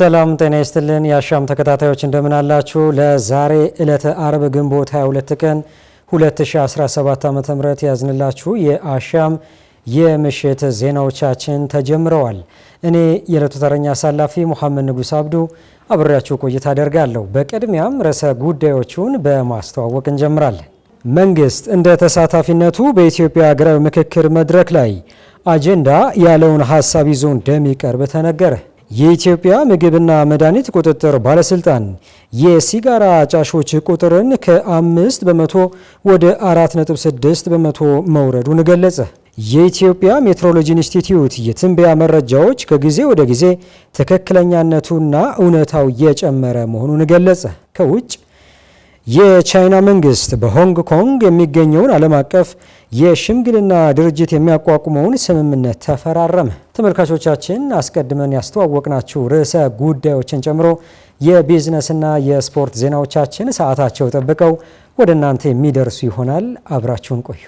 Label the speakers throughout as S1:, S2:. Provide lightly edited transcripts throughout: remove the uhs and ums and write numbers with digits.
S1: ሰላም ጤና ይስጥልን የአሻም ተከታታዮች እንደምን አላችሁ? ለዛሬ ዕለተ አርብ ግንቦት 22 ቀን 2017 ዓ.ም ያዝንላችሁ የአሻም የምሽት ዜናዎቻችን ተጀምረዋል። እኔ የዕለቱ ተረኛ አሳላፊ ሙሐመድ ንጉስ አብዱ አብሬያችሁ ቆይታ አደርጋለሁ። በቅድሚያም ርዕሰ ጉዳዮቹን በማስተዋወቅ እንጀምራለን። መንግስት እንደ ተሳታፊነቱ በኢትዮጵያ ሀገራዊ ምክክር መድረክ ላይ አጀንዳ ያለውን ሀሳብ ይዞ እንደሚቀርብ ተነገረ። የኢትዮጵያ ምግብና መድኃኒት ቁጥጥር ባለስልጣን የሲጋራ አጫሾች ቁጥርን ከ5 በመቶ ወደ 4.6 በመቶ መውረዱን ገለጸ። የኢትዮጵያ ሜትሮሎጂ ኢንስቲትዩት የትንበያ መረጃዎች ከጊዜ ወደ ጊዜ ትክክለኛነቱና እውነታው እየጨመረ መሆኑን ገለጸ። ከውጭ የቻይና መንግስት በሆንግ ኮንግ የሚገኘውን ዓለም አቀፍ የሽምግልና ድርጅት የሚያቋቁመውን ስምምነት ተፈራረመ። ተመልካቾቻችን አስቀድመን ያስተዋወቅናችሁ ርዕሰ ጉዳዮችን ጨምሮ የቢዝነስና የስፖርት ዜናዎቻችን ሰዓታቸው ጠብቀው ወደ እናንተ የሚደርሱ ይሆናል። አብራችሁን ቆዩ።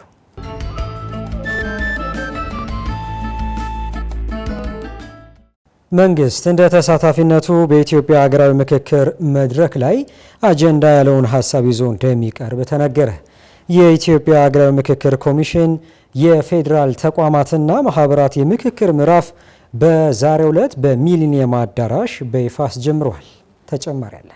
S1: መንግስት እንደ ተሳታፊነቱ በኢትዮጵያ ሀገራዊ ምክክር መድረክ ላይ አጀንዳ ያለውን ሀሳብ ይዞ እንደሚቀርብ ተነገረ። የኢትዮጵያ ሀገራዊ ምክክር ኮሚሽን የፌዴራል ተቋማትና ማህበራት የምክክር ምዕራፍ በዛሬው ዕለት በሚሊኒየም አዳራሽ በይፋ አስጀምሯል። ተጨማሪ አለ።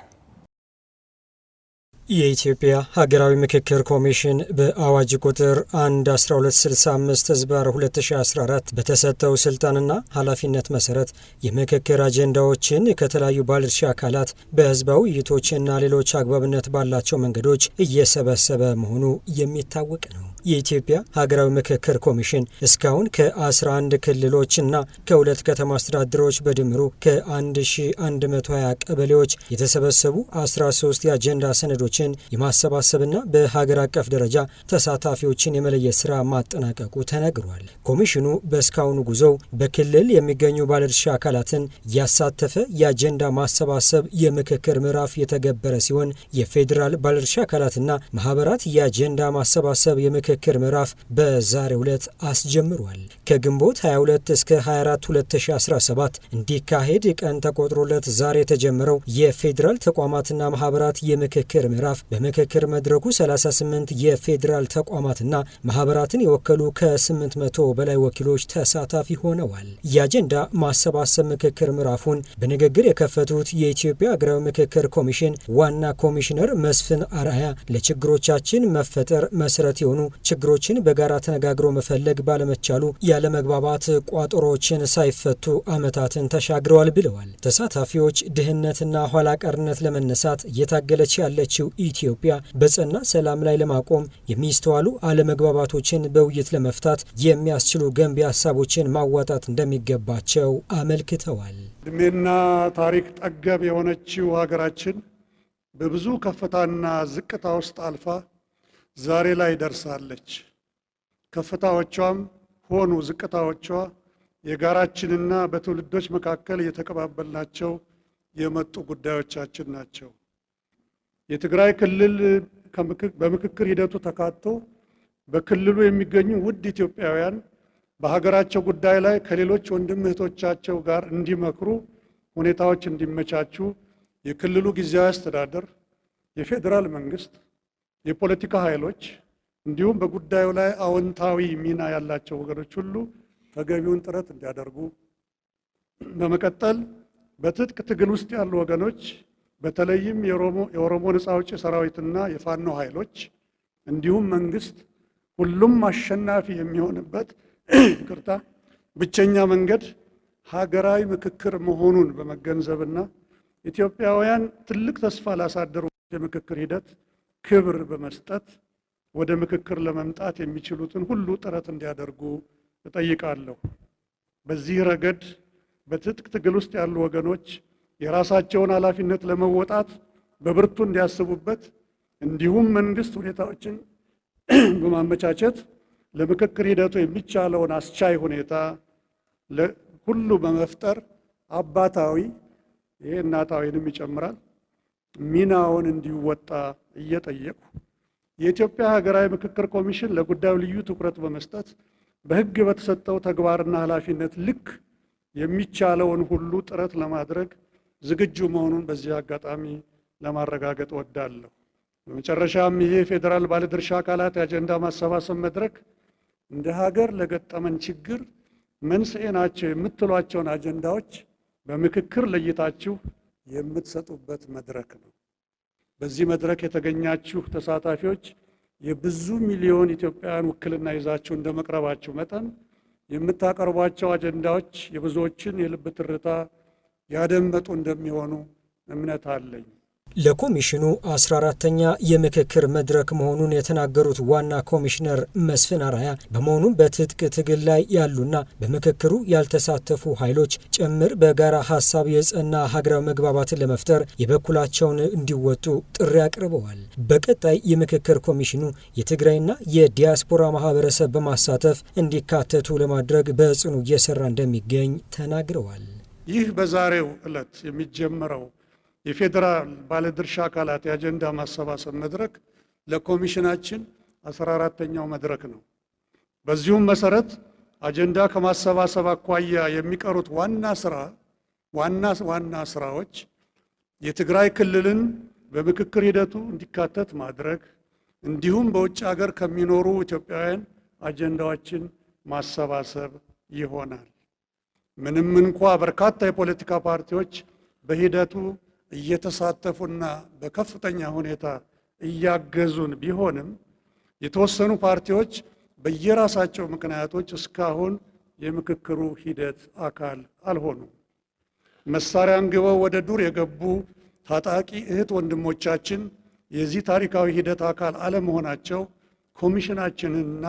S1: የኢትዮጵያ ሀገራዊ ምክክር ኮሚሽን በአዋጅ ቁጥር 1/1265/2014 በተሰጠው ስልጣንና ኃላፊነት መሰረት የምክክር አጀንዳዎችን ከተለያዩ ባለድርሻ አካላት በህዝባዊ ውይይቶችና ሌሎች አግባብነት ባላቸው መንገዶች እየሰበሰበ መሆኑ የሚታወቅ ነው። የኢትዮጵያ ሀገራዊ ምክክር ኮሚሽን እስካሁን ከ11 ክልሎችና ከ2 ከተማ አስተዳደሮች በድምሩ ከ1120 ቀበሌዎች የተሰበሰቡ 13 የአጀንዳ ሰነዶችን የማሰባሰብና በሀገር አቀፍ ደረጃ ተሳታፊዎችን የመለየት ስራ ማጠናቀቁ ተነግሯል። ኮሚሽኑ በእስካሁኑ ጉዞው በክልል የሚገኙ ባለድርሻ አካላትን ያሳተፈ የአጀንዳ ማሰባሰብ የምክክር ምዕራፍ የተገበረ ሲሆን የፌዴራል ባለድርሻ አካላትና ማህበራት የአጀንዳ ማሰባሰብ የምክክር ምዕራፍ በዛሬው ዕለት አስጀምሯል። ከግንቦት 22 እስከ 24 2017 እንዲካሄድ ቀን ተቆጥሮለት ዛሬ የተጀመረው የፌዴራል ተቋማትና ማህበራት የምክክር ምዕራፍ በምክክር መድረኩ 38 የፌዴራል ተቋማትና ማህበራትን የወከሉ ከ800 በላይ ወኪሎች ተሳታፊ ሆነዋል። የአጀንዳ ማሰባሰብ ምክክር ምዕራፉን በንግግር የከፈቱት የኢትዮጵያ ሀገራዊ ምክክር ኮሚሽን ዋና ኮሚሽነር መስፍን አርአያ ለችግሮቻችን መፈጠር መሰረት የሆኑ ችግሮችን በጋራ ተነጋግሮ መፈለግ ባለመቻሉ ያለመግባባት ቋጠሮችን ሳይፈቱ ዓመታትን ተሻግረዋል ብለዋል። ተሳታፊዎች ድህነትና ኋላ ቀርነት ለመነሳት እየታገለች ያለችው ኢትዮጵያ በጸና ሰላም ላይ ለማቆም የሚስተዋሉ አለመግባባቶችን በውይይት ለመፍታት የሚያስችሉ ገንቢ ሀሳቦችን ማዋጣት እንደሚገባቸው አመልክተዋል።
S2: እድሜና ታሪክ ጠገብ የሆነችው ሀገራችን በብዙ ከፍታና ዝቅታ ውስጥ አልፋ ዛሬ ላይ ደርሳለች። ከፍታዎቿም ሆኑ ዝቅታዎቿ የጋራችንና በትውልዶች መካከል የተቀባበልናቸው የመጡ ጉዳዮቻችን ናቸው። የትግራይ ክልል በምክክር ሂደቱ ተካቶ በክልሉ የሚገኙ ውድ ኢትዮጵያውያን በሀገራቸው ጉዳይ ላይ ከሌሎች ወንድም እህቶቻቸው ጋር እንዲመክሩ ሁኔታዎች እንዲመቻቹ የክልሉ ጊዜያዊ አስተዳደር፣ የፌዴራል መንግስት፣ የፖለቲካ ኃይሎች እንዲሁም በጉዳዩ ላይ አዎንታዊ ሚና ያላቸው ወገኖች ሁሉ ተገቢውን ጥረት እንዲያደርጉ፣ በመቀጠል በትጥቅ ትግል ውስጥ ያሉ ወገኖች በተለይም የኦሮሞ ነጻ አውጪ ሰራዊትና የፋኖ ኃይሎች እንዲሁም መንግስት ሁሉም አሸናፊ የሚሆንበት ብቸኛ መንገድ ሀገራዊ ምክክር መሆኑን በመገንዘብና ኢትዮጵያውያን ትልቅ ተስፋ ላሳደሩ የምክክር ሂደት ክብር በመስጠት ወደ ምክክር ለመምጣት የሚችሉትን ሁሉ ጥረት እንዲያደርጉ እጠይቃለሁ። በዚህ ረገድ በትጥቅ ትግል ውስጥ ያሉ ወገኖች የራሳቸውን ኃላፊነት ለመወጣት በብርቱ እንዲያስቡበት እንዲሁም መንግስት ሁኔታዎችን በማመቻቸት ለምክክር ሂደቱ የሚቻለውን አስቻይ ሁኔታ ሁሉ በመፍጠር አባታዊ ይሄ እናታዊንም ይጨምራል ሚናውን እንዲወጣ እየጠየቁ የኢትዮጵያ ሀገራዊ ምክክር ኮሚሽን ለጉዳዩ ልዩ ትኩረት በመስጠት በሕግ በተሰጠው ተግባርና ኃላፊነት ልክ የሚቻለውን ሁሉ ጥረት ለማድረግ ዝግጁ መሆኑን በዚህ አጋጣሚ ለማረጋገጥ እወዳለሁ። በመጨረሻም ይሄ ፌዴራል ባለድርሻ አካላት የአጀንዳ ማሰባሰብ መድረክ እንደ ሀገር ለገጠመን ችግር መንስኤ ናቸው የምትሏቸውን አጀንዳዎች በምክክር ለይታችሁ የምትሰጡበት መድረክ ነው። በዚህ መድረክ የተገኛችሁ ተሳታፊዎች የብዙ ሚሊዮን ኢትዮጵያውያን ውክልና ይዛችሁ እንደመቅረባችሁ መጠን የምታቀርቧቸው አጀንዳዎች የብዙዎችን የልብ ትርታ ያደመጡ እንደሚሆኑ እምነት አለኝ።
S1: ለኮሚሽኑ 14ተኛ የምክክር መድረክ መሆኑን የተናገሩት ዋና ኮሚሽነር መስፍን አርአያ በመሆኑም በትጥቅ ትግል ላይ ያሉና በምክክሩ ያልተሳተፉ ኃይሎች ጭምር በጋራ ሀሳብ የጸና ሀገራዊ መግባባትን ለመፍጠር የበኩላቸውን እንዲወጡ ጥሪ አቅርበዋል። በቀጣይ የምክክር ኮሚሽኑ የትግራይና የዲያስፖራ ማህበረሰብ በማሳተፍ እንዲካተቱ ለማድረግ በጽኑ እየሰራ እንደሚገኝ ተናግረዋል።
S2: ይህ በዛሬው ዕለት የሚጀምረው የፌዴራል ባለድርሻ አካላት የአጀንዳ ማሰባሰብ መድረክ ለኮሚሽናችን 14ተኛው መድረክ ነው። በዚሁም መሰረት አጀንዳ ከማሰባሰብ አኳያ የሚቀሩት ዋና ስራዎች የትግራይ ክልልን በምክክር ሂደቱ እንዲካተት ማድረግ እንዲሁም በውጭ ሀገር ከሚኖሩ ኢትዮጵያውያን አጀንዳዎችን ማሰባሰብ ይሆናል። ምንም እንኳ በርካታ የፖለቲካ ፓርቲዎች በሂደቱ እየተሳተፉና በከፍተኛ ሁኔታ እያገዙን ቢሆንም የተወሰኑ ፓርቲዎች በየራሳቸው ምክንያቶች እስካሁን የምክክሩ ሂደት አካል አልሆኑም። መሳሪያ አንግበው ወደ ዱር የገቡ ታጣቂ እህት ወንድሞቻችን የዚህ ታሪካዊ ሂደት አካል አለመሆናቸው ኮሚሽናችንና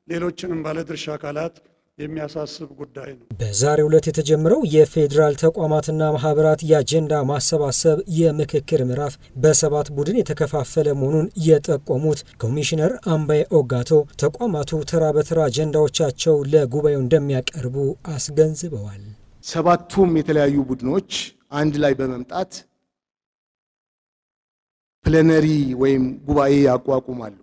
S2: ሌሎችንም ባለድርሻ አካላት የሚያሳስብ ጉዳይ ነው።
S1: በዛሬው ዕለት የተጀመረው የፌዴራል ተቋማትና ማህበራት የአጀንዳ ማሰባሰብ የምክክር ምዕራፍ በ7 ቡድን የተከፋፈለ መሆኑን የጠቆሙት ኮሚሽነር አምባዬ ኦጋቶ ተቋማቱ ተራ በተራ አጀንዳዎቻቸው ለጉባኤው እንደሚያቀርቡ አስገንዝበዋል።
S3: 7ቱም የተለያዩ ቡድኖች አንድ ላይ በመምጣት ፕሌነሪ ወይም ጉባኤ ያቋቁማሉ።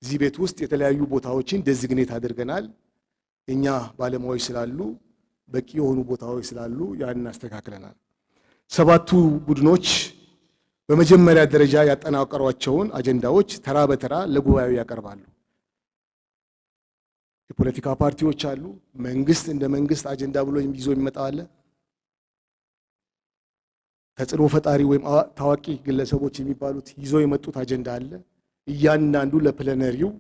S3: እዚህ ቤት ውስጥ የተለያዩ ቦታዎችን ዴዚግኔት አድርገናል። እኛ ባለሙያዎች ስላሉ በቂ የሆኑ ቦታዎች ስላሉ ያን አስተካክለናል። 7ቱ ቡድኖች በመጀመሪያ ደረጃ ያጠናቀሯቸውን አጀንዳዎች ተራ በተራ ለጉባኤው ያቀርባሉ። የፖለቲካ ፓርቲዎች አሉ። መንግስት እንደ መንግስት አጀንዳ ብሎ ይዞ የሚመጣ አለ። ተጽዕኖ ፈጣሪ ወይም ታዋቂ ግለሰቦች የሚባሉት ይዞ የመጡት አጀንዳ አለ። እያንዳንዱ ለፕሌነሪው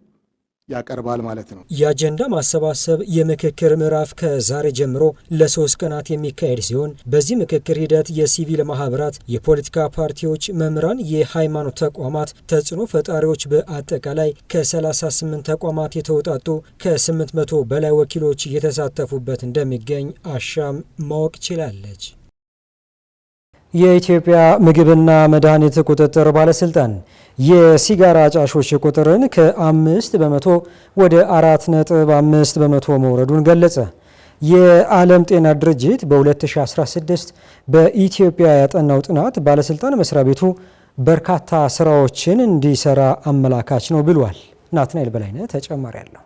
S3: ያቀርባል ማለት ነው።
S1: የአጀንዳ ማሰባሰብ የምክክር ምዕራፍ ከዛሬ ጀምሮ ለ3 ቀናት የሚካሄድ ሲሆን በዚህ ምክክር ሂደት የሲቪል ማህበራት፣ የፖለቲካ ፓርቲዎች፣ መምህራን፣ የሃይማኖት ተቋማት፣ ተጽዕኖ ፈጣሪዎች በአጠቃላይ ከ38 ተቋማት የተውጣጡ ከ800 በላይ ወኪሎች እየተሳተፉበት እንደሚገኝ አሻም ማወቅ ችላለች። የኢትዮጵያ ምግብና መድኃኒት ቁጥጥር ባለስልጣን የሲጋራ አጫሾች ቁጥርን ከ5 በመቶ ወደ 4.5 በመቶ መውረዱን ገለጸ። የዓለም ጤና ድርጅት በ2016 በኢትዮጵያ ያጠናው ጥናት ባለስልጣን መስሪያ ቤቱ በርካታ ስራዎችን እንዲሰራ አመላካች ነው ብሏል። ናትናኤል በላይነህ ተጨማሪ አለው።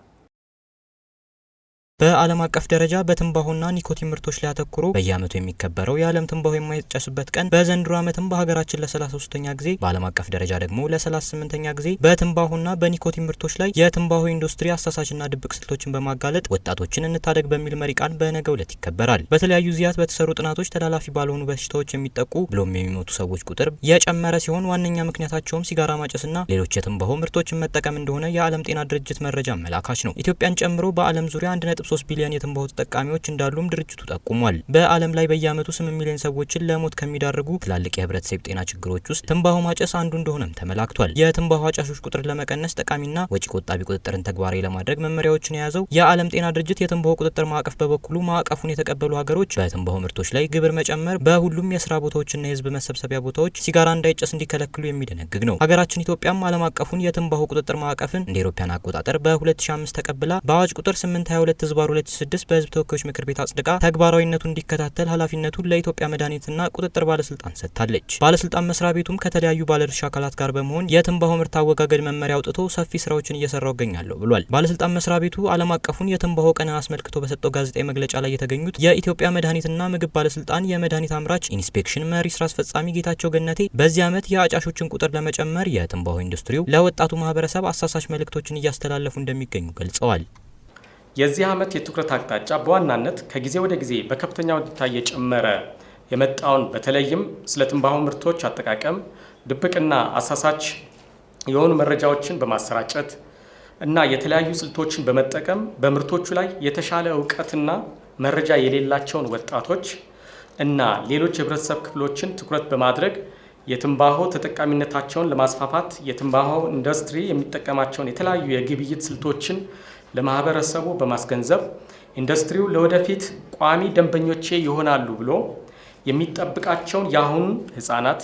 S4: በዓለም አቀፍ ደረጃ በትንባሆና ኒኮቲን ምርቶች ላይ አተኩሮ በየዓመቱ የሚከበረው የዓለም ትንባሆ የማይጨስበት ቀን በዘንድሮ ዓመትም በሀገራችን ለ33ኛ ጊዜ በዓለም አቀፍ ደረጃ ደግሞ ለ38ኛ ጊዜ በትንባሆና በኒኮቲን ምርቶች ላይ የትንባሆ ኢንዱስትሪ አሳሳችና ድብቅ ስልቶችን በማጋለጥ ወጣቶችን እንታደግ በሚል መሪ ቃል በነገው ዕለት ይከበራል። በተለያዩ ጊዜያት በተሰሩ ጥናቶች ተላላፊ ባልሆኑ በሽታዎች የሚጠቁ ብሎም የሚሞቱ ሰዎች ቁጥር የጨመረ ሲሆን ዋነኛ ምክንያታቸውም ሲጋራ ማጨስና ሌሎች የትንባሆ ምርቶችን መጠቀም እንደሆነ የዓለም ጤና ድርጅት መረጃ አመላካች ነው። ኢትዮጵያን ጨምሮ በዓለም ዙሪያ 1.3 ቢሊዮን የትንባሆ ተጠቃሚዎች እንዳሉም ድርጅቱ ጠቁሟል። በዓለም ላይ በየዓመቱ 8 ሚሊዮን ሰዎችን ለሞት ከሚዳርጉ ትላልቅ የህብረተሰብ ጤና ችግሮች ውስጥ ትንባሆ ማጨስ አንዱ እንደሆነም ተመላክቷል። የትንባሆ አጫሾች ቁጥር ለመቀነስ ጠቃሚና ወጪ ቆጣቢ ቁጥጥርን ተግባራዊ ለማድረግ መመሪያዎችን የያዘው የዓለም ጤና ድርጅት የትንባሆ ቁጥጥር ማዕቀፍ በበኩሉ ማዕቀፉን የተቀበሉ ሀገሮች በትንባሆ ምርቶች ላይ ግብር መጨመር፣ በሁሉም የስራ ቦታዎችና የህዝብ መሰብሰቢያ ቦታዎች ሲጋራ እንዳይጨስ እንዲከለክሉ የሚደነግግ ነው። ሀገራችን ኢትዮጵያም ዓለም አቀፉን የትንባሆ ቁጥጥር ማዕቀፍን እንደ አውሮፓውያን አቆጣጠር በ2005 ተቀብላ በአዋጅ ቁጥር 822 2006 በህዝብ ተወካዮች ምክር ቤት አጽድቃ ተግባራዊነቱ እንዲከታተል ኃላፊነቱን ለኢትዮጵያ መድኃኒትና ቁጥጥር ባለስልጣን ሰጥታለች። ባለስልጣን መስሪያ ቤቱም ከተለያዩ ባለድርሻ አካላት ጋር በመሆን የትንባሆ ምርት አወጋገድ መመሪያ አውጥቶ ሰፊ ስራዎችን እየሰራው ይገኛሉ ብሏል። ባለስልጣን መስሪያ ቤቱ ዓለም አቀፉን የትንባሆ ቀንን አስመልክቶ በሰጠው ጋዜጣዊ መግለጫ ላይ የተገኙት የኢትዮጵያ መድኃኒትና ምግብ ባለስልጣን የመድኃኒት አምራች ኢንስፔክሽን መሪ ስራ አስፈጻሚ ጌታቸው ገነቴ በዚህ ዓመት የአጫሾችን ቁጥር ለመጨመር የትንባሆ ኢንዱስትሪው ለወጣቱ ማህበረሰብ አሳሳች መልእክቶችን እያስተላለፉ እንደሚገኙ ገልጸዋል።
S5: የዚህ ዓመት የትኩረት አቅጣጫ በዋናነት ከጊዜ ወደ ጊዜ በከፍተኛ ሁኔታ እየጨመረ የመጣውን በተለይም ስለ ትንባሆ ምርቶች አጠቃቀም ድብቅና አሳሳች የሆኑ መረጃዎችን በማሰራጨት እና የተለያዩ ስልቶችን በመጠቀም በምርቶቹ ላይ የተሻለ እውቀትና መረጃ የሌላቸውን ወጣቶች እና ሌሎች የህብረተሰብ ክፍሎችን ትኩረት በማድረግ የትንባሆ ተጠቃሚነታቸውን ለማስፋፋት የትንባሆ ኢንዱስትሪ የሚጠቀማቸውን የተለያዩ የግብይት ስልቶችን ለማህበረሰቡ በማስገንዘብ ኢንዱስትሪው ለወደፊት ቋሚ ደንበኞቼ ይሆናሉ ብሎ የሚጠብቃቸውን የአሁኑ ህፃናት፣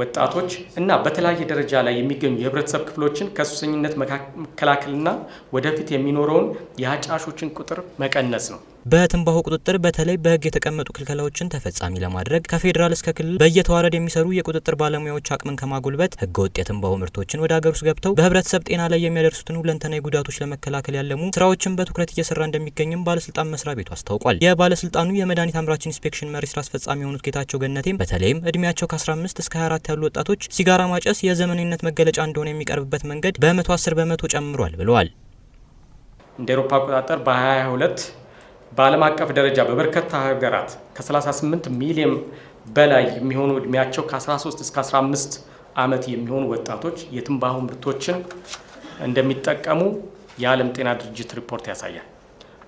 S5: ወጣቶች እና በተለያየ ደረጃ ላይ የሚገኙ የህብረተሰብ ክፍሎችን ከሱሰኝነት መከላከልና ወደፊት የሚኖረውን የአጫሾችን ቁጥር መቀነስ ነው።
S4: በትንባሆ ቁጥጥር በተለይ በህግ የተቀመጡ ክልከላዎችን ተፈጻሚ ለማድረግ ከፌዴራል እስከ ክልል በየተዋረድ የሚሰሩ የቁጥጥር ባለሙያዎች አቅምን ከማጎልበት ህገወጥ የትንባሆ ምርቶችን ወደ ሀገር ውስጥ ገብተው በህብረተሰብ ጤና ላይ የሚያደርሱትን ሁለንተናዊ ጉዳቶች ለመከላከል ያለሙ ስራዎችን በትኩረት እየሰራ እንደሚገኝም ባለስልጣን መስሪያ ቤቱ አስታውቋል። የባለስልጣኑ የመድኃኒት አምራች ኢንስፔክሽን መሪ ስራ አስፈጻሚ የሆኑት ጌታቸው ገነቴም በተለይም እድሜያቸው ከ15 እስከ 24 ያሉ ወጣቶች ሲጋራ ማጨስ የዘመናዊነት መገለጫ እንደሆነ የሚቀርብበት መንገድ በ110 በመቶ ጨምሯል ብለዋል።
S5: እንደ አውሮፓ አቆጣጠር በ2022 በዓለም አቀፍ ደረጃ በበርካታ ሀገራት ከ38 ሚሊዮን በላይ የሚሆኑ እድሜያቸው ከ13 እስከ 15 ዓመት የሚሆኑ ወጣቶች የትንባሆ ምርቶችን እንደሚጠቀሙ የዓለም ጤና ድርጅት ሪፖርት ያሳያል።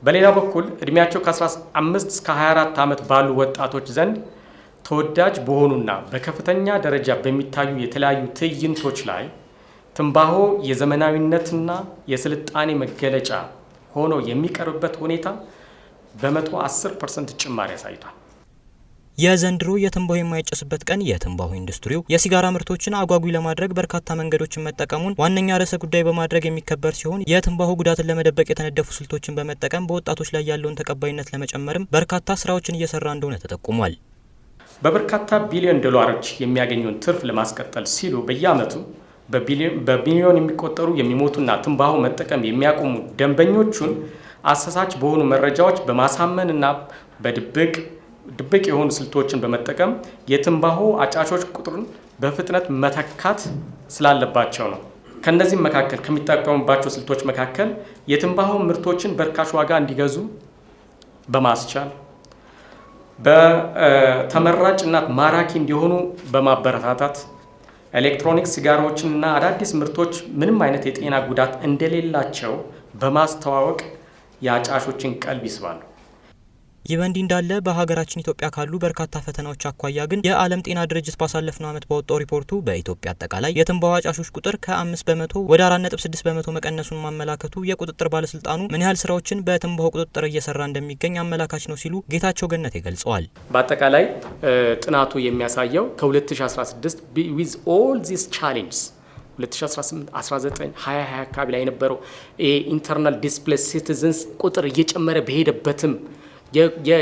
S5: በሌላ በኩል እድሜያቸው ከ15 እስከ 24 ዓመት ባሉ ወጣቶች ዘንድ ተወዳጅ በሆኑና በከፍተኛ ደረጃ በሚታዩ የተለያዩ ትዕይንቶች ላይ ትንባሆ የዘመናዊነትና የስልጣኔ መገለጫ ሆኖ የሚቀርብበት ሁኔታ በ110% ጭማሪ ያሳይቷል።
S4: የዘንድሮ የትንባሆ የማይጨስበት ቀን የትንባሆ ኢንዱስትሪው የሲጋራ ምርቶችን አጓጉ ለማድረግ በርካታ መንገዶችን መጠቀሙን ዋነኛ ርዕሰ ጉዳይ በማድረግ የሚከበር ሲሆን የትንባሆ ጉዳትን ለመደበቅ የተነደፉ ስልቶችን በመጠቀም በወጣቶች ላይ ያለውን ተቀባይነት ለመጨመርም በርካታ ስራዎችን እየሰራ እንደሆነ ተጠቁሟል።
S5: በበርካታ ቢሊዮን ዶላሮች የሚያገኙን ትርፍ ለማስቀጠል ሲሉ በየዓመቱ በቢሊዮን የሚቆጠሩ የሚሞቱና ትንባሆ መጠቀም የሚያቆሙ ደንበኞቹን አሳሳች በሆኑ መረጃዎች በማሳመንና ድብቅ የሆኑ ስልቶችን በመጠቀም የትንባሆ አጫሾች ቁጥሩን በፍጥነት መተካት ስላለባቸው ነው። ከነዚህም መካከል ከሚጠቀሙባቸው ስልቶች መካከል የትንባሆ ምርቶችን በርካሽ ዋጋ እንዲገዙ በማስቻል በተመራጭና ማራኪ እንዲሆኑ በማበረታታት ኤሌክትሮኒክስ ሲጋራዎችንና አዳዲስ ምርቶች ምንም አይነት የጤና ጉዳት እንደሌላቸው በማስተዋወቅ የአጫሾችን ቀልብ ይስባሉ።
S4: ይህ በእንዲህ እንዳለ በሀገራችን ኢትዮጵያ ካሉ በርካታ ፈተናዎች አኳያ ግን የዓለም ጤና ድርጅት ባሳለፍነው ዓመት ባወጣው ሪፖርቱ በኢትዮጵያ አጠቃላይ የትንባሆ አጫሾች ቁጥር ከ5 በመቶ ወደ 4.6 በመቶ መቀነሱን ማመላከቱ የቁጥጥር ባለስልጣኑ ምን ያህል ስራዎችን በትንባሆ ቁጥጥር እየሰራ እንደሚገኝ አመላካች ነው ሲሉ ጌታቸው ገነቴ ገልጸዋል።
S5: በአጠቃላይ ጥናቱ የሚያሳየው ከ2016 with all these challenges 2018 19 20 አካባቢ ላይ የነበረው ኢንተርናል ዲስፕሌስ ሲቲዝንስ ቁጥር እየጨመረ በሄደበትም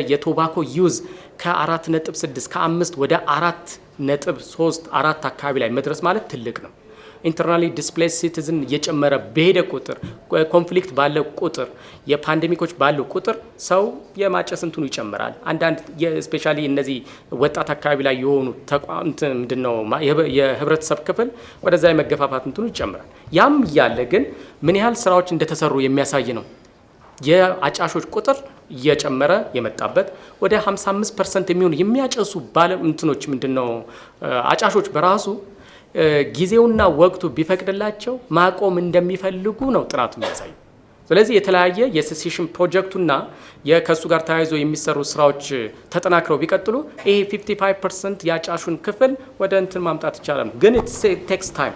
S5: የቶባኮ ዩዝ ከ4.6 ከ5 ወደ 4.34 አካባቢ ላይ መድረስ ማለት ትልቅ ነው። ኢንተርናሊ ዲስፕሌስ ሲቲዝን እየጨመረ በሄደ ቁጥር ኮንፍሊክት ባለ ቁጥር የፓንዴሚኮች ባለው ቁጥር ሰው የማጨስ እንትኑ ይጨምራል። አንዳንድ ስፔሻሊ እነዚህ ወጣት አካባቢ ላይ የሆኑ ተቋም ምንድነው የህብረተሰብ ክፍል ወደዛ የመገፋፋት እንትኑ ይጨምራል። ያም እያለ ግን ምን ያህል ስራዎች እንደተሰሩ የሚያሳይ ነው። የአጫሾች ቁጥር እየጨመረ የመጣበት ወደ 55% የሚሆኑ የሚያጨሱ ባለ እንትኖች ምንድነው አጫሾች በራሱ ጊዜውና ወቅቱ ቢፈቅድላቸው ማቆም እንደሚፈልጉ ነው ጥናቱ የሚያሳየው። ስለዚህ የተለያየ የሴሴሽን ፕሮጀክቱና ከሱ ጋር ተያይዞ የሚሰሩ ስራዎች ተጠናክረው ቢቀጥሉ ይሄ 55% ያጫሹን ክፍል ወደ እንትን ማምጣት ይቻላል። ግን it takes time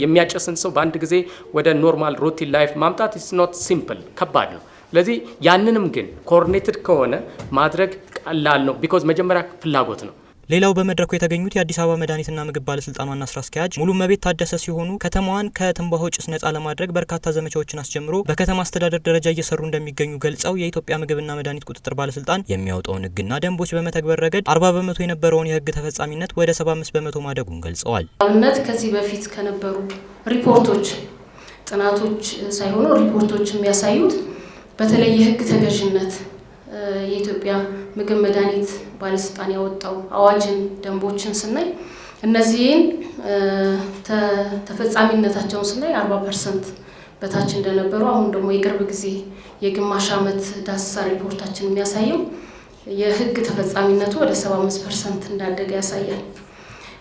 S5: የሚያጨስን ሰው በአንድ ጊዜ ወደ ኖርማል ሩቲን ላይፍ ማምጣት is not simple ከባድ ነው። ስለዚህ ያንንም ግን ኮኦርዲኔትድ ከሆነ ማድረግ ቀላል ነው። ቢኮዝ መጀመሪያ ፍላጎት ነው።
S4: ሌላው በመድረኩ የተገኙት የአዲስ አበባ መድኃኒትና ምግብ ባለስልጣን ዋና ስራ አስኪያጅ ሙሉመቤት ታደሰ ሲሆኑ ከተማዋን ከትንባሆ ጭስ ነጻ ለማድረግ በርካታ ዘመቻዎችን አስጀምሮ በከተማ አስተዳደር ደረጃ እየሰሩ እንደሚገኙ ገልጸው የኢትዮጵያ ምግብና መድኃኒት ቁጥጥር ባለስልጣን የሚያወጣውን ሕግና ደንቦች በመተግበር ረገድ 40% የነበረውን የሕግ ተፈጻሚነት ወደ 75% ማደጉን ገልጸዋል።
S6: አብነት ከዚህ በፊት ከነበሩ ሪፖርቶች ጥናቶች ሳይሆኑ ሪፖርቶች የሚያሳዩት በተለይ የሕግ ተገዥነት የኢትዮጵያ ምግብ መድኃኒት ባለስልጣን ያወጣው አዋጅን ደንቦችን ስናይ እነዚህን ተፈጻሚነታቸውን ስናይ 40% በታች እንደነበሩ አሁን ደግሞ የቅርብ ጊዜ የግማሽ ዓመት ዳሰሳ ሪፖርታችን የሚያሳየው የሕግ ተፈጻሚነቱ ወደ 75% እንዳደገ ያሳያል።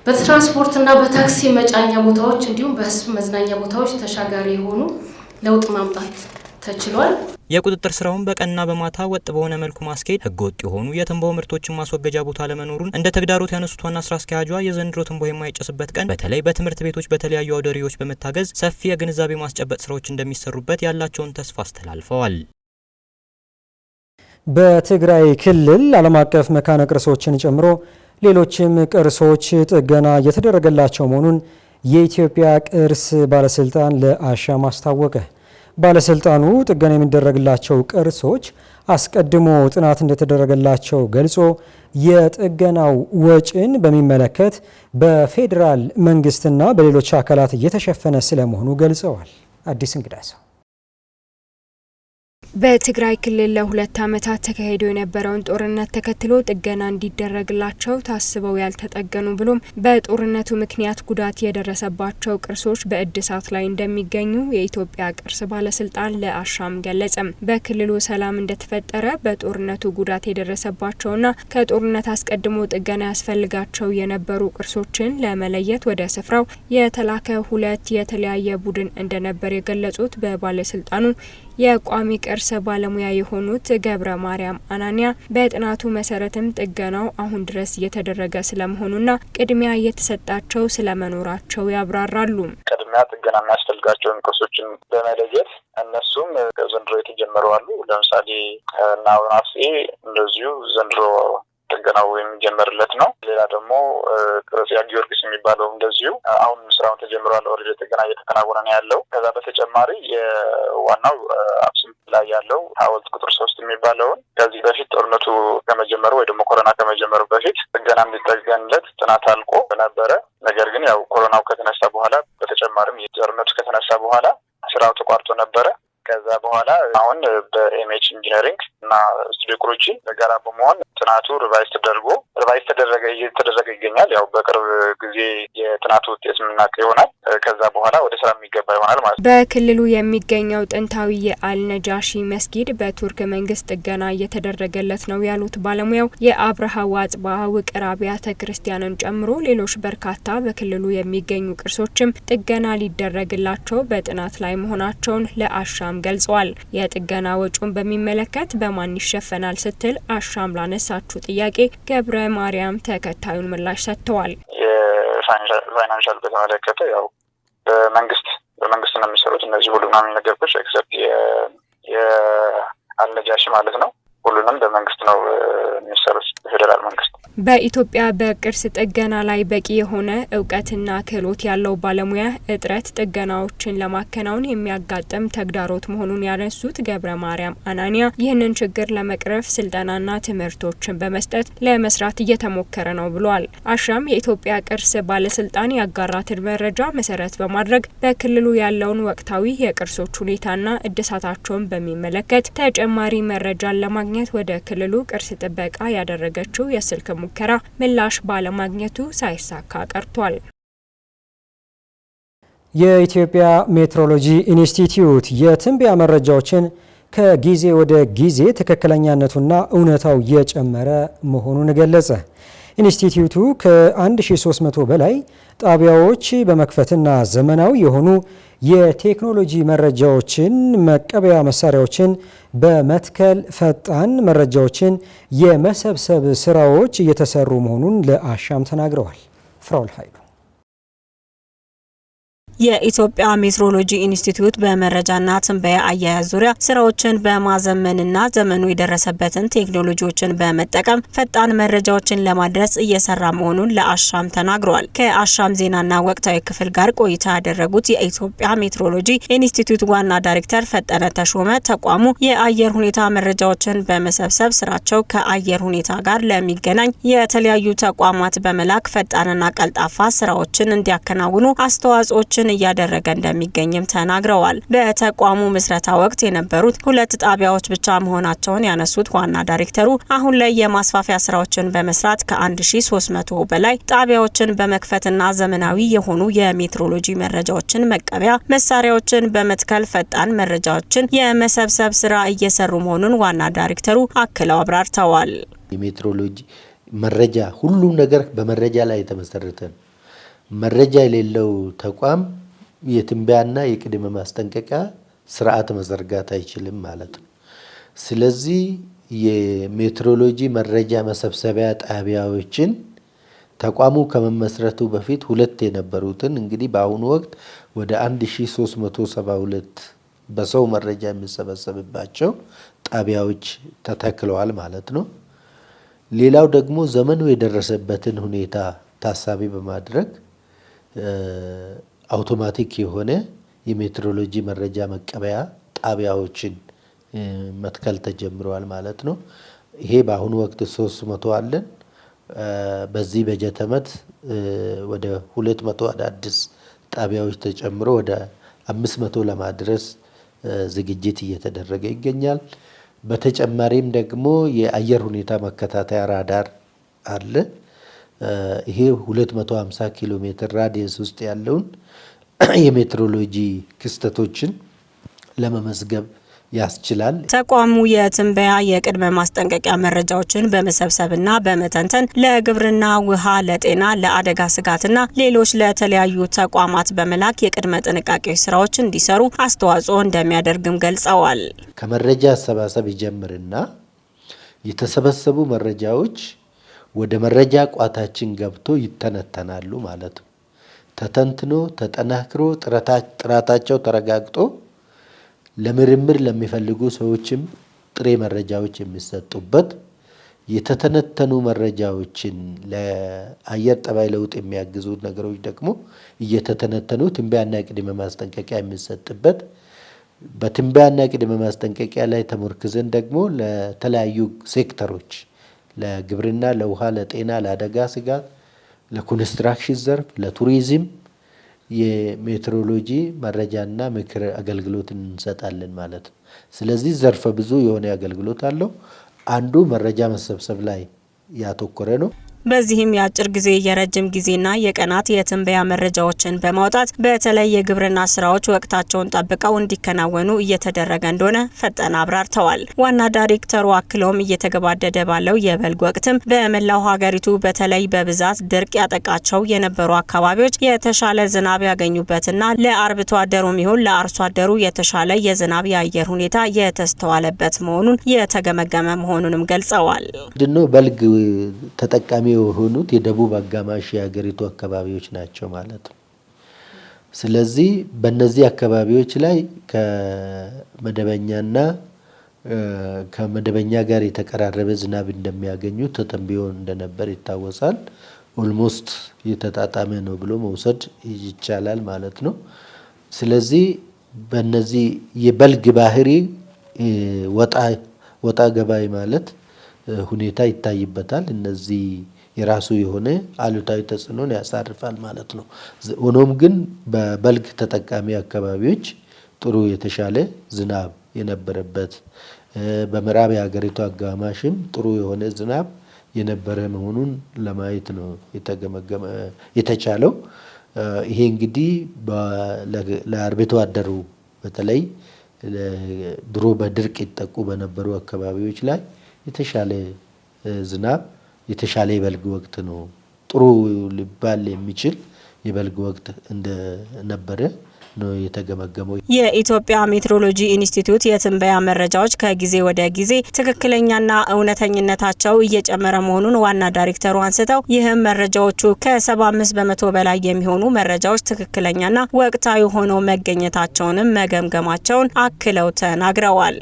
S6: በትራንስፖርትና በታክሲ መጫኛ ቦታዎች እንዲሁም በህዝብ መዝናኛ ቦታዎች ተሻጋሪ የሆኑ ለውጥ ማምጣት ተችሏል።
S4: የቁጥጥር ስራውን በቀንና በማታ ወጥ በሆነ መልኩ ማስኬድ ህገወጥ የሆኑ የትንባሆ ምርቶችን ማስወገጃ ቦታ ለመኖሩን እንደ ተግዳሮት ያነሱት ዋና ስራ አስኪያጇ የዘንድሮ ትንባሆ የማይጨስበት ቀን በተለይ በትምህርት ቤቶች በተለያዩ አውደሪዎች በመታገዝ ሰፊ የግንዛቤ ማስጨበጥ ስራዎች እንደሚሰሩበት ያላቸውን ተስፋ አስተላልፈዋል።
S1: በትግራይ ክልል ዓለም አቀፍ መካነ ቅርሶችን ጨምሮ ሌሎችም ቅርሶች ጥገና እየተደረገላቸው መሆኑን የኢትዮጵያ ቅርስ ባለስልጣን ለአሻም አስታወቀ። ባለስልጣኑ ጥገና የሚደረግላቸው ቅርሶች አስቀድሞ ጥናት እንደተደረገላቸው ገልጾ የጥገናው ወጪን በሚመለከት በፌዴራል መንግስትና በሌሎች አካላት እየተሸፈነ ስለመሆኑ ገልጸዋል። አዲስ እንግዳ ሰው
S7: በትግራይ ክልል ለ2 ዓመታት ተካሂዶ የነበረውን ጦርነት ተከትሎ ጥገና እንዲደረግላቸው ታስበው ያልተጠገኑ ብሎም በጦርነቱ ምክንያት ጉዳት የደረሰባቸው ቅርሶች በእድሳት ላይ እንደሚገኙ የኢትዮጵያ ቅርስ ባለስልጣን ለአሻም ገለጸም። በክልሉ ሰላም እንደተፈጠረ በጦርነቱ ጉዳት የደረሰባቸውና ከጦርነት አስቀድሞ ጥገና ያስፈልጋቸው የነበሩ ቅርሶችን ለመለየት ወደ ስፍራው የተላከ 2 የተለያየ ቡድን እንደነበር የገለጹት በባለስልጣኑ የቋሚ ቅርስ ባለሙያ የሆኑት ገብረ ማርያም አናንያ በጥናቱ መሰረትም ጥገናው አሁን ድረስ እየተደረገ ስለመሆኑና ቅድሚያ እየተሰጣቸው ስለመኖራቸው ያብራራሉ።
S8: ቅድሚያ ጥገና የሚያስፈልጋቸውን ቅርሶችን በመለየት እነሱም ዘንድሮ የተጀመሩ አሉ። ለምሳሌ ናውናሴ እንደዚሁ ዘንድሮ ጥገናው የሚጀመርለት ነው። ሌላ ደግሞ ቅርስ ጊዮርጊስ የሚባለው እንደዚሁ አሁን ስራውን ተጀምሯል። ኦልሬዲ ጥገና እየተከናወነ ነው ያለው። ከዛ በተጨማሪ የዋናው አክሱም ላይ ያለው ሐውልት ቁጥር 3 የሚባለውን ከዚህ በፊት ጦርነቱ ከመጀመሩ ወይ ደግሞ ኮሮና ከመጀመሩ በፊት ጥገና እንዲጠገንለት ጥናት አልቆ ነበረ። ነገር ግን ያው ኮሮናው ከተነሳ በኋላ በተጨማሪም ጦርነቱ ከተነሳ በኋላ ስራው ተቋርጦ ነበረ። ከዛ በኋላ አሁን በኤምኤች ኢንጂነሪንግ እና ስቱዲዮ ኩሩቺ በጋራ በመሆን ጥናቱ ሪቫይዝ እየተደረገ ይገኛል። ያው በቅርብ ጊዜ የጥናቱ ውጤት የምናውቅ ይሆናል። ከዛ በኋላ ወደ ስራ የሚገባ ይሆናል ማለት ነው።
S7: በክልሉ የሚገኘው ጥንታዊ የአልነጃሺ መስጊድ በቱርክ መንግስት ጥገና እየተደረገለት ነው ያሉት ባለሙያው የአብርሃ ወአጽብሃ ውቅር አብያተ ክርስቲያንን ጨምሮ ሌሎች በርካታ በክልሉ የሚገኙ ቅርሶችም ጥገና ሊደረግላቸው በጥናት ላይ መሆናቸውን ለአሻም ገልጸዋል። የጥገና ወጪውን በሚመለከት በማን ይሸፈናል ስትል አሻም ላነሳችሁ ጥያቄ ገብረ ማርያም ተከታዩን ምላሽ ሰጥተዋል።
S8: የፋይናንሻል በተመለከተ ያው በመንግስት ነው የሚሰሩት እነዚህ ሁሉ ምናምን ነገሮች ኤክሰፕት የአልነጃሺ ማለት ነው። ሁሉንም በመንግስት ነው የሚሰሩት በፌዴራል መንግስት።
S7: በኢትዮጵያ በቅርስ ጥገና ላይ በቂ የሆነ እውቀትና ክህሎት ያለው ባለሙያ እጥረት ጥገናዎችን ለማከናወን የሚያጋጥም ተግዳሮት መሆኑን ያነሱት ገብረ ማርያም አናንያ ይህንን ችግር ለመቅረፍ ስልጠናና ትምህርቶችን በመስጠት ለመስራት እየተሞከረ ነው ብሏል። አሻም የኢትዮጵያ ቅርስ ባለስልጣን ያጋራትን መረጃ መሰረት በማድረግ በክልሉ ያለውን ወቅታዊ የቅርሶች ሁኔታና እድሳታቸውን በሚመለከት ተጨማሪ መረጃን ለማግኘት ወደ ክልሉ ቅርስ ጥበቃ ያደረገችው የስልክ ሙከራ ምላሽ ባለማግኘቱ ሳይሳካ ቀርቷል።
S1: የኢትዮጵያ ሜትሮሎጂ ኢንስቲትዩት የትንበያ መረጃዎችን ከጊዜ ወደ ጊዜ ትክክለኛነቱና እውነታው እየጨመረ መሆኑን ገለጸ። ኢንስቲትዩቱ ከ1300 በላይ ጣቢያዎች በመክፈትና ዘመናዊ የሆኑ የቴክኖሎጂ መረጃዎችን መቀበያ መሳሪያዎችን በመትከል ፈጣን መረጃዎችን የመሰብሰብ ስራዎች እየተሰሩ መሆኑን ለአሻም ተናግረዋል። ፍራውል ኃይሉ
S9: የኢትዮጵያ ሜትሮሎጂ ኢንስቲትዩት በመረጃና ትንበያ አያያዝ ዙሪያ ስራዎችን በማዘመንና ዘመኑ የደረሰበትን ቴክኖሎጂዎችን በመጠቀም ፈጣን መረጃዎችን ለማድረስ እየሰራ መሆኑን ለአሻም ተናግሯል። ከአሻም ዜናና ወቅታዊ ክፍል ጋር ቆይታ ያደረጉት የኢትዮጵያ ሜትሮሎጂ ኢንስቲትዩት ዋና ዳይሬክተር ፈጠነ ተሾመ ተቋሙ የአየር ሁኔታ መረጃዎችን በመሰብሰብ ስራቸው ከአየር ሁኔታ ጋር ለሚገናኝ የተለያዩ ተቋማት በመላክ ፈጣንና ቀልጣፋ ስራዎችን እንዲያከናውኑ አስተዋጽኦችን እያደረገ እንደሚገኝም ተናግረዋል። በተቋሙ ምስረታ ወቅት የነበሩት 2 ጣቢያዎች ብቻ መሆናቸውን ያነሱት ዋና ዳይሬክተሩ አሁን ላይ የማስፋፊያ ስራዎችን በመስራት ከ1300 በላይ ጣቢያዎችን በመክፈትና ዘመናዊ የሆኑ የሜትሮሎጂ መረጃዎችን መቀበያ መሳሪያዎችን በመትከል ፈጣን መረጃዎችን የመሰብሰብ ስራ እየሰሩ መሆኑን ዋና ዳይሬክተሩ አክለው አብራርተዋል።
S10: የሜትሮሎጂ መረጃ ሁሉ ነገር በመረጃ ላይ የተመሰረተ ነው። መረጃ የሌለው ተቋም የትንበያና የቅድመ ማስጠንቀቂያ ስርዓት መዘርጋት አይችልም ማለት ነው። ስለዚህ የሜትሮሎጂ መረጃ መሰብሰቢያ ጣቢያዎችን ተቋሙ ከመመስረቱ በፊት 2 የነበሩትን እንግዲህ በአሁኑ ወቅት ወደ 1372 በሰው መረጃ የሚሰበሰብባቸው ጣቢያዎች ተተክለዋል ማለት ነው። ሌላው ደግሞ ዘመኑ የደረሰበትን ሁኔታ ታሳቢ በማድረግ አውቶማቲክ የሆነ የሜትሮሎጂ መረጃ መቀበያ ጣቢያዎችን መትከል ተጀምረዋል ማለት ነው። ይሄ በአሁኑ ወቅት 300 አለን። በዚህ በጀት ዓመት ወደ 200 አዳዲስ ጣቢያዎች ተጨምሮ ወደ 500 ለማድረስ ዝግጅት እየተደረገ ይገኛል። በተጨማሪም ደግሞ የአየር ሁኔታ መከታተያ ራዳር አለ። ይሄ 250 ኪሎ ሜትር ራዲየስ ውስጥ ያለውን የሜትሮሎጂ ክስተቶችን ለመመዝገብ ያስችላል።
S9: ተቋሙ የትንበያ የቅድመ ማስጠንቀቂያ መረጃዎችን በመሰብሰብና በመተንተን ለግብርና፣ ውሃ፣ ለጤና፣ ለአደጋ ስጋትና ሌሎች ለተለያዩ ተቋማት በመላክ የቅድመ ጥንቃቄ ስራዎች እንዲሰሩ አስተዋጽኦ እንደሚያደርግም ገልጸዋል።
S10: ከመረጃ አሰባሰብ ይጀምርና የተሰበሰቡ መረጃዎች ወደ መረጃ ቋታችን ገብቶ ይተነተናሉ ማለት ነው። ተተንትኖ ተጠናክሮ ጥራታቸው ተረጋግጦ ለምርምር ለሚፈልጉ ሰዎችም ጥሬ መረጃዎች የሚሰጡበት የተተነተኑ መረጃዎችን ለአየር ጠባይ ለውጥ የሚያግዙ ነገሮች ደግሞ እየተተነተኑ ትንበያና ቅድመ ማስጠንቀቂያ የሚሰጥበት በትንበያና ቅድመ ማስጠንቀቂያ ላይ ተመርኩዘን ደግሞ ለተለያዩ ሴክተሮች ለግብርና፣ ለውሃ፣ ለጤና፣ ለአደጋ ስጋት፣ ለኮንስትራክሽን ዘርፍ፣ ለቱሪዝም የሜትሮሎጂ መረጃና ምክር አገልግሎት እንሰጣለን ማለት ነው። ስለዚህ ዘርፈ ብዙ የሆነ አገልግሎት አለው። አንዱ መረጃ መሰብሰብ ላይ ያተኮረ ነው።
S9: በዚህም የአጭር ጊዜ የረጅም ጊዜና የቀናት የትንበያ መረጃዎችን በማውጣት በተለይ የግብርና ስራዎች ወቅታቸውን ጠብቀው እንዲከናወኑ እየተደረገ እንደሆነ ፈጠነ አብራርተዋል። ዋና ዳይሬክተሩ አክለውም እየተገባደደ ባለው የበልግ ወቅትም በመላው ሀገሪቱ በተለይ በብዛት ድርቅ ያጠቃቸው የነበሩ አካባቢዎች የተሻለ ዝናብ ያገኙበትና ለአርብቶ አደሩም ይሁን ለአርሶ አደሩ የተሻለ የዝናብ የአየር ሁኔታ የተስተዋለበት መሆኑን የተገመገመ መሆኑንም ገልጸዋል።
S10: ምንድነው በልግ ተጠቃሚ የሆኑት የደቡብ አጋማሽ የሀገሪቱ አካባቢዎች ናቸው ማለት ነው። ስለዚህ በእነዚህ አካባቢዎች ላይ ከመደበኛና ከመደበኛ ጋር የተቀራረበ ዝናብ እንደሚያገኙ ተተንብዮ እንደነበር ይታወሳል። ኦልሞስት የተጣጣመ ነው ብሎ መውሰድ ይቻላል ማለት ነው። ስለዚህ በእነዚህ የበልግ ባህሪ ወጣ ገባይ ማለት ሁኔታ ይታይበታል። እነዚህ የራሱ የሆነ አሉታዊ ተጽዕኖን ያሳርፋል ማለት ነው። ሆኖም ግን በበልግ ተጠቃሚ አካባቢዎች ጥሩ የተሻለ ዝናብ የነበረበት በምዕራብ የሀገሪቱ አጋማሽም ጥሩ የሆነ ዝናብ የነበረ መሆኑን ለማየት ነው የተቻለው። ይሄ እንግዲህ ለአርብቶ አደሩ በተለይ ድሮ በድርቅ ይጠቁ በነበሩ አካባቢዎች ላይ የተሻለ ዝናብ የተሻለ የበልግ ወቅት ነው። ጥሩ ሊባል የሚችል የበልግ ወቅት እንደነበረ ነው የተገመገመው።
S9: የኢትዮጵያ ሜትሮሎጂ ኢንስቲትዩት የትንበያ መረጃዎች ከጊዜ ወደ ጊዜ ትክክለኛና እውነተኝነታቸው እየጨመረ መሆኑን ዋና ዳይሬክተሩ አንስተው ይህም መረጃዎቹ ከ75 በመቶ በላይ የሚሆኑ መረጃዎች ትክክለኛና ወቅታዊ ሆነው መገኘታቸውንም መገምገማቸውን አክለው ተናግረዋል።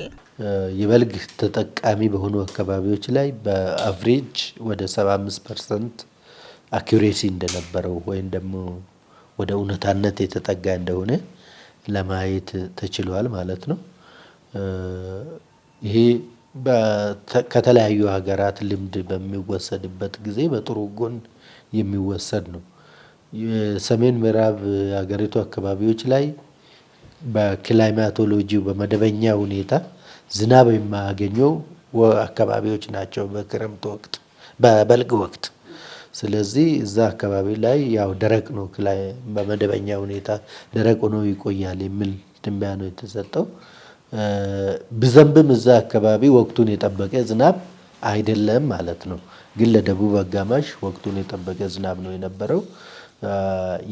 S10: የበልግ ተጠቃሚ በሆኑ አካባቢዎች ላይ በአቨሬጅ ወደ 75% አኩሬሲ እንደነበረው ወይም ደግሞ ወደ እውነታነት የተጠጋ እንደሆነ ለማየት ተችሏል ማለት ነው። ይሄ ከተለያዩ ሀገራት ልምድ በሚወሰድበት ጊዜ በጥሩ ጎን የሚወሰድ ነው። የሰሜን ምዕራብ ሀገሪቱ አካባቢዎች ላይ በክላይማቶሎጂው በመደበኛ ሁኔታ ዝናብ የማያገኘው አካባቢዎች ናቸው በክረምት ወቅት በበልግ ወቅት። ስለዚህ እዛ አካባቢ ላይ ያው ደረቅ ነው በመደበኛ ሁኔታ ደረቅ ሆኖ ይቆያል የሚል ትንበያ ነው የተሰጠው። ብዘንብም እዛ አካባቢ ወቅቱን የጠበቀ ዝናብ አይደለም ማለት ነው። ግን ለደቡብ አጋማሽ ወቅቱን የጠበቀ ዝናብ ነው የነበረው።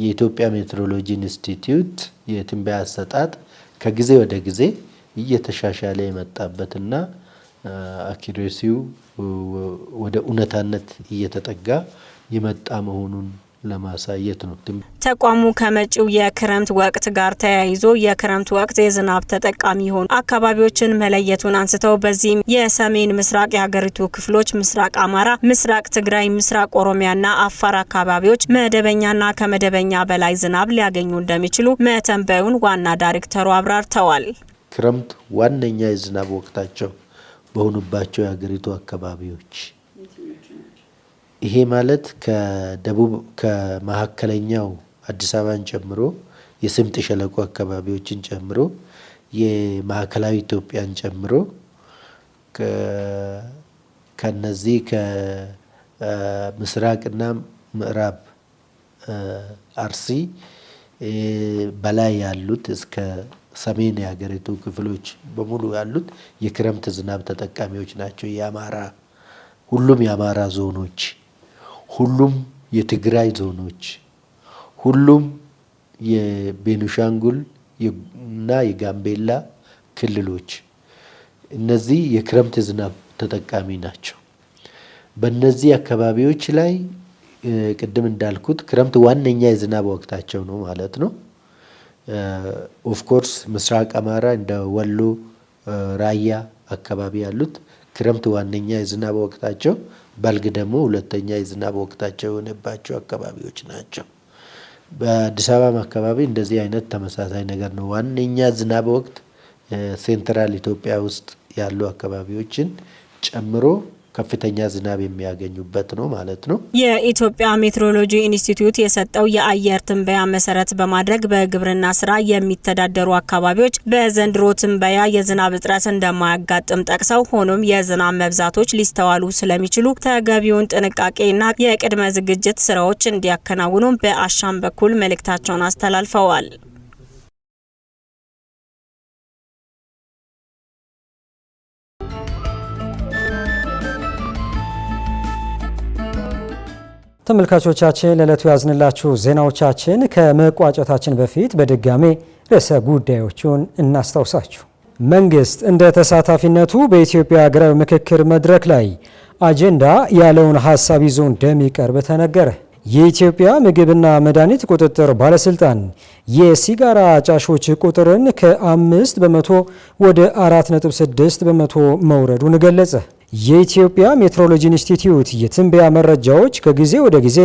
S10: የኢትዮጵያ ሜትሮሎጂ ኢንስቲትዩት የትንበያ አሰጣጥ ከጊዜ ወደ ጊዜ እየተሻሻለ የመጣበትና አኩሬሲው ወደ እውነታነት እየተጠጋ የመጣ መሆኑን ለማሳየት ነው።
S9: ተቋሙ ከመጪው የክረምት ወቅት ጋር ተያይዞ የክረምት ወቅት የዝናብ ተጠቃሚ የሆኑ አካባቢዎችን መለየቱን አንስተው በዚህም የሰሜን ምስራቅ የሀገሪቱ ክፍሎች፣ ምስራቅ አማራ፣ ምስራቅ ትግራይ፣ ምስራቅ ኦሮሚያና አፋር አካባቢዎች መደበኛና ከመደበኛ በላይ ዝናብ ሊያገኙ እንደሚችሉ መተንበዩን ዋና ዳይሬክተሩ አብራርተዋል።
S10: ክረምት ዋነኛ የዝናብ ወቅታቸው በሆኑባቸው የሀገሪቱ አካባቢዎች ይሄ ማለት ከደቡብ ከመካከለኛው አዲስ አበባን ጨምሮ የስምጥ ሸለቆ አካባቢዎችን ጨምሮ የማዕከላዊ ኢትዮጵያን ጨምሮ ከነዚህ ከምስራቅና ምዕራብ አርሲ በላይ ያሉት እስከ ሰሜን የሀገሪቱ ክፍሎች በሙሉ ያሉት የክረምት ዝናብ ተጠቃሚዎች ናቸው። ሁሉም የአማራ ዞኖች፣ ሁሉም የትግራይ ዞኖች፣ ሁሉም የቤኒሻንጉል እና የጋምቤላ ክልሎች እነዚህ የክረምት ዝናብ ተጠቃሚ ናቸው። በእነዚህ አካባቢዎች ላይ ቅድም እንዳልኩት ክረምት ዋነኛ የዝናብ ወቅታቸው ነው ማለት ነው። ኦፍ ኮርስ ምስራቅ አማራ እንደ ወሎ፣ ራያ አካባቢ ያሉት ክረምት ዋነኛ የዝናብ ወቅታቸው፣ በልግ ደግሞ ሁለተኛ የዝናብ ወቅታቸው የሆነባቸው አካባቢዎች ናቸው። በአዲስ አበባ አካባቢ እንደዚህ አይነት ተመሳሳይ ነገር ነው። ዋነኛ ዝናብ ወቅት ሴንትራል ኢትዮጵያ ውስጥ ያሉ አካባቢዎችን ጨምሮ ከፍተኛ ዝናብ የሚያገኙበት ነው ማለት ነው።
S9: የኢትዮጵያ ሜትሮሎጂ ኢንስቲትዩት የሰጠው የአየር ትንበያ መሰረት በማድረግ በግብርና ስራ የሚተዳደሩ አካባቢዎች በዘንድሮ ትንበያ የዝናብ እጥረት እንደማያጋጥም ጠቅሰው ሆኖም የዝናብ መብዛቶች ሊስተዋሉ ስለሚችሉ ተገቢውን ጥንቃቄና የቅድመ ዝግጅት ስራዎች እንዲያከናውኑ በአሻም በኩል መልእክታቸውን አስተላልፈዋል።
S1: ተመልካቾቻችን ለዕለቱ ያዝንላችሁ ዜናዎቻችን ከመቋጨታችን በፊት በድጋሜ ርዕሰ ጉዳዮቹን እናስታውሳችሁ። መንግስት እንደ ተሳታፊነቱ በኢትዮጵያ ሀገራዊ ምክክር መድረክ ላይ አጀንዳ ያለውን ሀሳብ ይዞ እንደሚቀርብ ተነገረ። የኢትዮጵያ ምግብና መድኃኒት ቁጥጥር ባለስልጣን የሲጋራ አጫሾች ቁጥርን ከ5 በመቶ ወደ 4.6 በመቶ መውረዱን ገለጸ። የኢትዮጵያ ሜትሮሎጂ ኢንስቲትዩት የትንበያ መረጃዎች ከጊዜ ወደ ጊዜ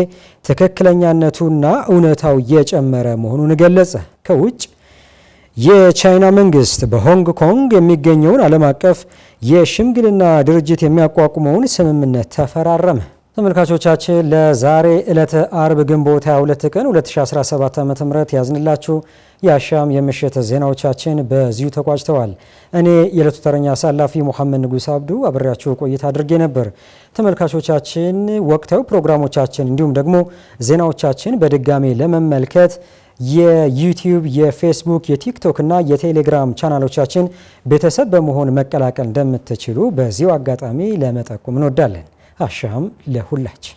S1: ትክክለኛነቱና እውነታው እየጨመረ መሆኑን ገለጸ። ከውጭ የቻይና መንግስት በሆንግ ኮንግ የሚገኘውን ዓለም አቀፍ የሽምግልና ድርጅት የሚያቋቁመውን ስምምነት ተፈራረመ። ተመልካቾቻችን ለዛሬ ዕለተ አርብ ግንቦት 22 ቀን 2017 ዓ.ም ያዝንላችሁ የአሻም የምሽት ዜናዎቻችን በዚሁ ተቋጭተዋል። እኔ የዕለቱ ተረኛ አሳላፊ ሙሐመድ ንጉስ አብዱ አብሬያችሁ ቆይታ አድርጌ ነበር። ተመልካቾቻችን ወቅታዊ ፕሮግራሞቻችን እንዲሁም ደግሞ ዜናዎቻችን በድጋሜ ለመመልከት የዩቲዩብ፣ የፌስቡክ፣ የቲክቶክ እና የቴሌግራም ቻናሎቻችን ቤተሰብ በመሆን መቀላቀል እንደምትችሉ በዚሁ አጋጣሚ ለመጠቆም እንወዳለን። አሻም ለሁላችን።